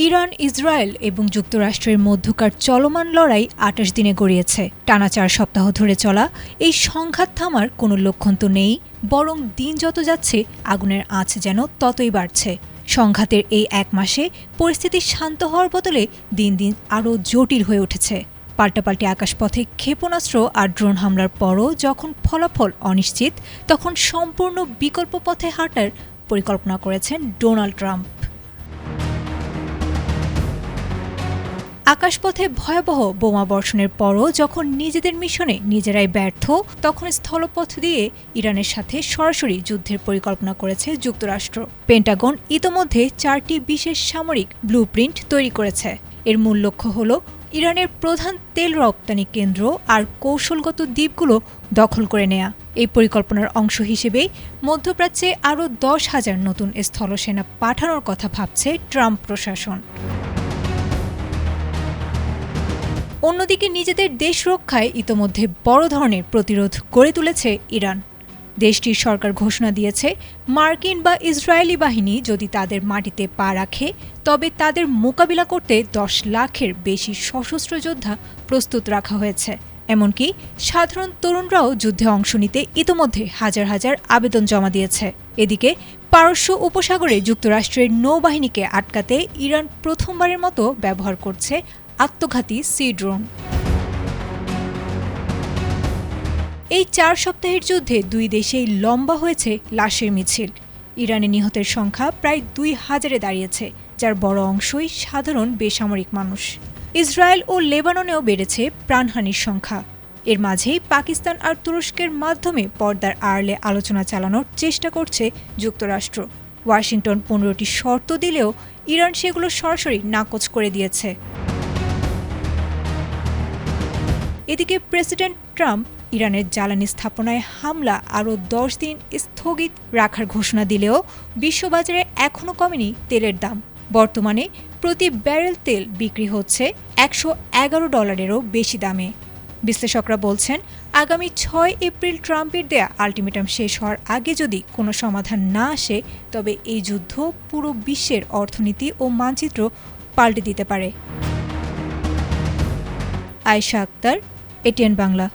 Iran, Israel এবং যুক্তরাষ্ট্রের মধ্যকার চলমান লড়াই ২৮ দিনে গড়িয়েছে। টানা ৪ সপ্তাহ ধরে চলা এই সংঘাত থামার কোনো লক্ষণ তো নেই, বরং দিন যত যাচ্ছে আগুনের আঁচ যেন ততই বাড়ছে। সংঘাতের এই এক মাসে পরিস্থিতি শান্ত হওয়ার বদলে দিন দিন আরও জটিল হয়ে উঠেছে। পাল্টাপাল্টি আকাশপথে ক্ষেপণাস্ত্র আর ড্রোন হামলার পরও যখন ফলাফল অনিশ্চিত, তখন সম্পূর্ণ বিকল্প পথে হাঁটার পরিকল্পনা করেছেন ডোনাল্ড ট্রাম্প। আকাশপথে ভয়াবহ বোমা বর্ষণের পরও যখন নিজেদের মিশনে নিজেরাই ব্যর্থ, তখন স্থলপথ দিয়ে ইরানের সাথে সরাসরি যুদ্ধের পরিকল্পনা করেছে যুক্তরাষ্ট্র। পেন্টাগন ইতোমধ্যে ৪টি বিশেষ সামরিক ব্লুপ্রিন্ট তৈরি করেছে। এর মূল লক্ষ্য হল ইরানের প্রধান তেল রপ্তানি কেন্দ্র আর কৌশলগত দ্বীপগুলো দখল করে নেয়া। এই পরিকল্পনার অংশ হিসেবেই মধ্যপ্রাচ্যে আরও ১০,০০০ নতুন স্থলসেনা পাঠানোর কথা ভাবছে ট্রাম্প প্রশাসন। অন্যদিকে নিজেদের দেশ রক্ষায় ইতোমধ্যে বড় ধরনের প্রতিরোধ গড়ে তুলেছে ইরান। দেশটির সরকার ঘোষণা দিয়েছে, মার্কিন বা ইসরায়েলি বাহিনী যদি তাদের মাটিতে পা রাখে, তবে তাদের মোকাবিলা করতে ১০ লাখের বেশি সশস্ত্র যোদ্ধা প্রস্তুত রাখা হয়েছে। এমনকি সাধারণ তরুণরাও যুদ্ধে অংশ নিতে ইতোমধ্যে হাজার হাজার আবেদন জমা দিয়েছে। এদিকে পারস্য উপসাগরে যুক্তরাষ্ট্রের নৌবাহিনীকে আটকাতে ইরান প্রথমবারের মতো ব্যবহার করছে আত্মঘাতী সি ড্রোন। এই ৪ সপ্তাহের যুদ্ধে দুই দেশেই লম্বা হয়েছে লাশের মিছিল। ইরানে নিহতের সংখ্যা প্রায় ২,০০০-এ দাঁড়িয়েছে, যার বড় অংশই সাধারণ বেসামরিক মানুষ। ইসরায়েল ও লেবাননেও বেড়েছে প্রাণহানির সংখ্যা। এর মাঝেই পাকিস্তান আর তুরস্কের মাধ্যমে পর্দার আড়ালে আলোচনা চালানোর চেষ্টা করছে যুক্তরাষ্ট্র। ওয়াশিংটন ১৫টি শর্ত দিলেও ইরান সেগুলো সরাসরি নাকচ করে দিয়েছে। এদিকে প্রেসিডেন্ট ট্রাম্প ইরানের জ্বালানি স্থাপনায় হামলা আরও ১০ দিন স্থগিত রাখার ঘোষণা দিলেও বিশ্ববাজারে এখনও কমেনি তেলের দাম। বর্তমানে প্রতি ব্যারেল তেল বিক্রি হচ্ছে $১১১-এরও বেশি দামে। বিশ্লেষকরা বলছেন, আগামী ৬ এপ্রিল ট্রাম্পের দেয়া আলটিমেটাম শেষ হওয়ার আগে যদি কোনো সমাধান না আসে, তবে এই যুদ্ধ পুরো বিশ্বের অর্থনীতি ও মানচিত্র পাল্টে দিতে পারে। আয়েশা আক্তার, এটিএন বাংলা।